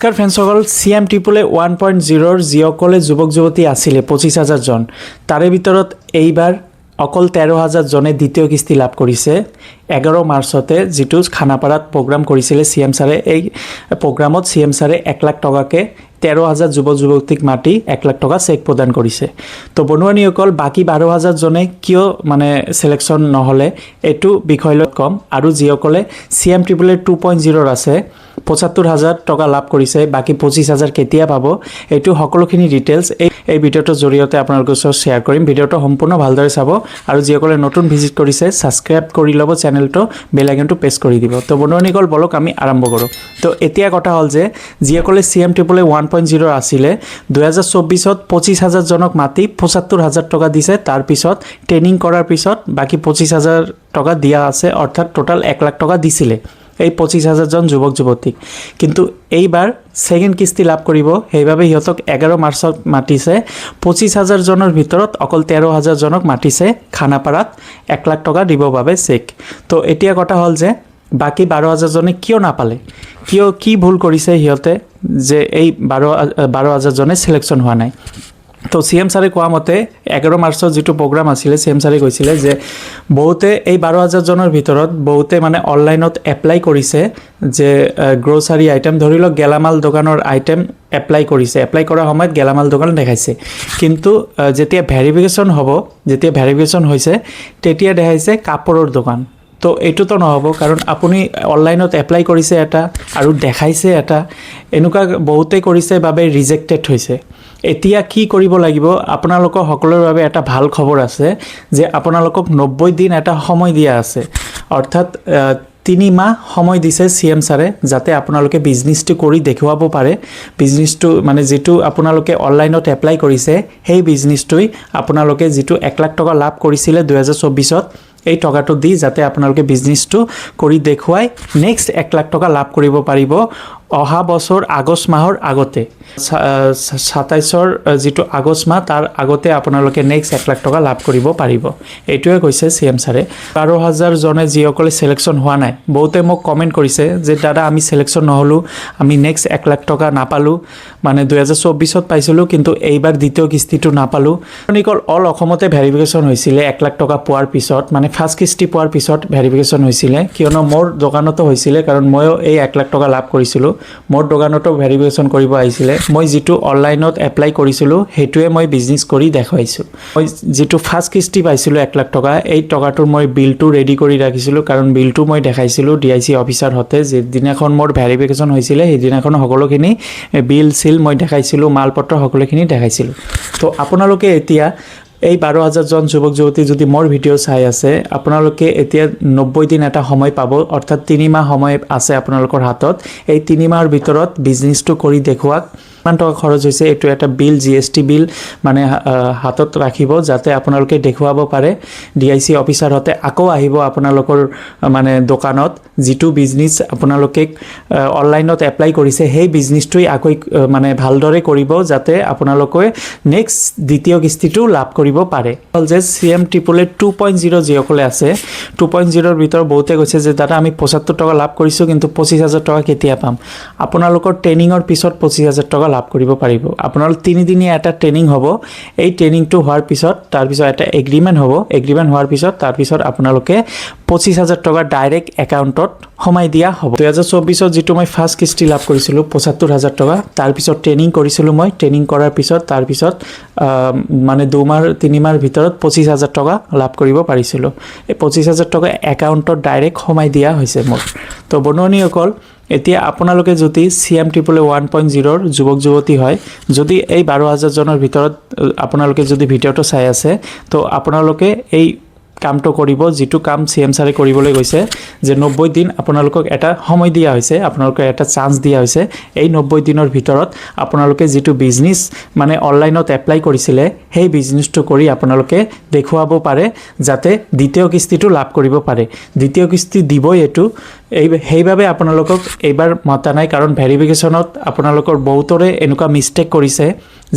কাৰ ফ্ৰেণ্ডসকল CM Triple 1.0 যিসকলে যুৱক যুৱতী আছিলে 25,000 জন তাৰে ভিতৰত এইবাৰ অকল 13,000 জনে দ্বিতীয় কিস্তি লাভ কৰিছে 11 মাৰ্চতে যেটো খানাপাৰাত প্ৰগ্ৰাম কৰিছিলে CM ছাৰে এই প্ৰগ্ৰামত CM ছাৰে 1 লাখ টকাকে 13,000 যুৱক যুৱতীক মাটি 1 লাখ টকা চেক প্ৰদান কৰিছে তো বনুৱানীসকল বাকি 12,000 জনে কিয় মানে সিলেকশন নহলে এটো বিষয়লৈ কম আৰু যিসকলে CM Triple 2.0 আছে 75,000 টকা লাভ কৰিছে বাকি 25,000 কেতিয়া পাব এটো সকলোখিনি ডিটেইলছ এই ভিডিওটোৰ জৰিয়তে আপোনালোকৰ সৈতে শেয়াৰ কৰিম ভিডিওটো সম্পূৰ্ণ ভালদৰে চাব আৰু যিসকলে নতুন ভিজিট কৰিছে সাবস্ক্ৰাইব কৰি লব চেনেলটো বেল আইকনটো প্ৰেছ কৰি দিব তো বনুৱানীসকল বলক আমি আৰম্ভ কৰো তো এতিয়া কথা হল যে যিসকলে CM Triple 1.0 আছিলে 2024 ত 25,000 জনক মাটি 75,000 টকা দিছে তাৰ পিছত ট্ৰেনিং কৰাৰ পিছত বাকি 25,000 টকা দিয়া আছে অৰ্থাৎ টোটাল 1 লাখ টকা দিছিলে এই 25,000 জন যুৱক যুৱতী কিন্তু এইবাৰ সেকেন্ড কিস্তি লাভ কৰিব সেইভাবে হিয়তক 11 মাৰ্চত মাটিছে 25,000 জনৰ ভিতৰত অকল 13,000 জনক মাটিছে খানাপাৰাত 1 লাখ টকা দিব বাবে চেক তো এতিয়া কথা হল যে বাকি 12,000 জনে কিয় নাপালে কিয় কি ভুল কৰিছে হিয়তে যে এই 12,000 জনে সিলেকশন হোৱা নাই তো CM ছাৰে কোৱা মতে 11 মাৰ্চত যেটো প্ৰগ্ৰাম আছিল CM ছাৰে কৈছিলে যে বহুতে এই 12,000 জনৰ ভিতৰত বহুতে মানে অনলাইনত এপ্লাই কৰিছে যে গ্ৰোসাৰী আইটেম ধৰিলক গেলামাল দোকানৰ আইটেম এপ্লাই কৰিছে এপ্লাই কৰা সময়ত গেলামাল দোকান দেখাইছে কিন্তু যেতিয়া ভেৰিফিকেশন হৈছে তেতিয়া দেখাইছে কাপোৰৰ দোকান তো এটো তো নহব কাৰণ আপুনি অনলাইনত এপ্লাই কৰিছে এটা আৰু দেখাইছে এটা এনুকা বহুতে কৰিছে বাবে ৰিজেক্টেড হৈছে এতিয়া কি কৰিব লাগিব আপোনালোকৰ সকলোৰ বাবে এটা ভাল খবৰ আছে যে আপোনালোকক 90 দিন এটা সময় দিয়া আছে অৰ্থাৎ 3 মাহ সময় দিছে CM ছাৰে যাতে আপোনালোকে বিজনেছটো কৰি দেখুৱাব পাৰে বিজনেছটো মানে যেটো আপোনালোকে অনলাইনত এপ্লাই কৰিছে সেই বিজনেছটোই আপোনালোকে যেটো 1 লাখ টকা লাভ কৰিছিলে 2024 ত এই টকাটো দি যাতে আপোনালোকে বিজনেছটো কৰি দেখুৱাই নেক্সট 1 লাখ টকা লাভ কৰিব পাৰিব অহা বছৰ আগষ্ট মাহৰ আগতে 27ৰ যেটো আগষ্ট মাহ তাৰ আগতে আপোনালোকে নেক্সট 1 লাখ টকা লাভ কৰিব পাৰিব এইটোৱে কৈছে CM ছাৰে 12,000 জনে যিসকলে সিলেকশন হোৱা নাই বহুতে মোক কমেন্ট কৰিছে যে দাদা আমি সিলেকশন নহলো আমি নেক্সট 1 লাখ টকা নাপালো মানে 2024 ত পাইছিলো কিন্তু এইবাৰ দ্বিতীয় কিস্তিটো নাপালো নিকল অল অসমতে ভেৰিফিকেশন হৈছিল 1 লাখ টকা পোৱাৰ পিছত মানে ফাৰ্স্ট কিস্তি পোৱাৰ পিছত ভেৰিফিকেশন হৈছিল কিয়নো মোৰ দোকানতো হৈছিল কাৰণ ময়ো এই 1 লাখ টকা লাভ কৰিছিলো মোৰ দোকানতো ভেৰিফিকেশন কৰিব আহিছিল মই যেটো অনলাইনত এপ্লাই কৰিছিলো হেতুৱে মই বিজনেস কৰি দেখাইছো মই যেটো ফাৰ্স্ট কিস্তি পাইছিলো 1 লাখ টকা এই টকাটোৰ মই বিলটো ৰেডি কৰি ৰাখিছিলো কাৰণ বিলটো মই দেখাইছিলো DIC অফিচাৰ হতে যে দিনাখন মোৰ ভেৰিফিকেশন হৈছিল সেই দিনাখন সকলোখিনি বিল সিল মই দেখাইছিলো মালপত্ৰ সকলোখিনি দেখাইছিলো তো আপোনালোকে এতিয়া এই 12,000 জন যুৱক যুৱতী যদি মোৰ ভিডিও চাই আছে আপোনালোকে এতিয়া 90 দিন এটা সময় পাব অৰ্থাৎ 3 মাহ সময় আছে আপোনালোকৰ হাতত এই 3 মাহৰ ভিতৰত বিজনেছটো কৰি দেখুৱাক মান টকা খৰচ হৈছে এটো এটা বিল GST বিল মানে হাতত ৰাখিব যাতে আপোনালোকে দেখুৱাব পাৰে DIC অফিচাৰ হতে আকৌ আহিব আপোনালোকৰ মানে দোকানত যেটো বিজনেছ আপোনালোকে অনলাইনত এপ্লাই কৰিছে সেই বিজনেছটোই আকৌ মানে ভালদৰে কৰিব যাতে আপোনালোকে নেক্সট দ্বিতীয় কিস্তিটো লাভ কৰিব পাৰে হল যে CM Triple 2.0 যিসকলে আছে 2.0 ৰ ভিতৰ বহুতে কৈছে যে দাদা আমি 75 টকা লাভ কৰিছো কিন্তু 25,000 টকা কেতিয়া পাম আপোনালোকৰ ট্ৰেনিংৰ পিছত 25,000 টকা লাভ কৰিব পাৰিব আপোনালোক 3 দিনীয়া এটা ট্ৰেনিং হ'ব এই ট্ৰেনিংটো হোৱাৰ পিছত তাৰ পিছত এটা এগ্ৰিমেন্ট হ'ব এগ্ৰিমেন্ট হোৱাৰ পিছত তাৰ পিছত আপোনালোকে 25,000 টকা ডাইৰেক্ট একাউন্টত সমাই দিয়া হ'ব 2024 ত যেটো মই ফাৰ্স্ট কিস্তি লাভ কৰিছিলো 75,000 টকা তাৰ পিছত ট্ৰেনিং কৰিছিলো মই ট্ৰেনিং কৰাৰ পিছত তাৰ পিছত মানে 2 মাহ 3 মাহৰ ভিতৰত 25,000 টকা লাভ কৰিব পাৰিছিলো এই 25,000 টকা একাউন্টত ডাইৰেক্ট সমাই দিয়া হৈছে মোৰ তো বনুৱানীসকল এতিয়া আপোনালোকে যদি CM Triple 1.0 ৰ যুৱক যুৱতী হয় যদি এই 12,000 জনৰ ভিতৰত আপোনালোকে যদি ভিডিওটো চাই আছে তো আপোনালোকে এই কামটো কৰিব যেটো কাম CM ছাৰে কৰিবলৈ গৈছে যে 90 দিন আপোনালোকক এটা সময় দিয়া হৈছে আপোনালোকক এটা চান্স দিয়া হৈছে এই 90 দিনৰ ভিতৰত আপোনালোকে যেটো বিজনেস মানে অনলাইনত এপ্লাই কৰিছিলে সেই বিজনেসটো কৰি আপোনালোকে দেখুৱাব পাৰে যাতে দ্বিতীয় কিস্তিটো লাভ কৰিব পাৰে দ্বিতীয় কিস্তি দিবই এটো সেইভাবে আপোনালোকক এইবাৰ মতা নাই কাৰণ ভেৰিফিকেশনত আপোনালোকৰ বহুতৰে এনেকুৱা মিস্টেক কৰিছে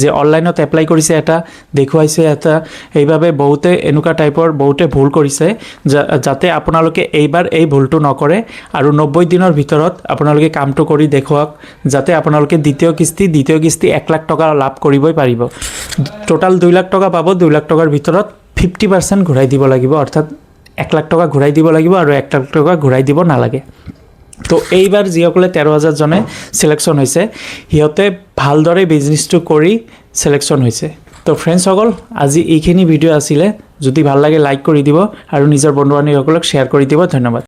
যে অনলাইনত এপ্লাই কৰিছে এটা দেখুৱাইছে এটা এইভাবে বহুতে এনেকুৱা টাইপৰ বহুতে ভুল কৰিছে যাতে আপোনালোকে এইবাৰ এই ভুলটো নকৰে আৰু 90 দিনৰ ভিতৰত আপোনালোকে কামটো কৰি দেখুৱাওক যাতে আপোনালোকে দ্বিতীয় কিস্তি 1 লাখ টকা লাভ কৰিবই পাৰিব টোটাল 2 লাখ টকা পাব 2 লাখ টকাৰ ভিতৰত 50% ঘূৰাই দিব লাগিব অৰ্থাৎ 1 লাখ টকা ঘূৰাই দিব লাগিব আৰু 1 লাখ টকা ঘূৰাই দিব নালাগে তো এইবাৰ যিসকলে 13,000 জনে সিলেকশন হৈছে সিহঁতে ভালদৰে বিজনেছটো কৰি সিলেকশন হৈছে তো ফ্ৰেণ্ডসকল আজি এইখিনি ভিডিঅ' আছিলে যদি ভাল লাগে লাইক কৰি দিব আৰু নিজৰ বন্ধু বান্ধৱীসকলক শ্বেয়াৰ কৰি দিব ধন্যবাদ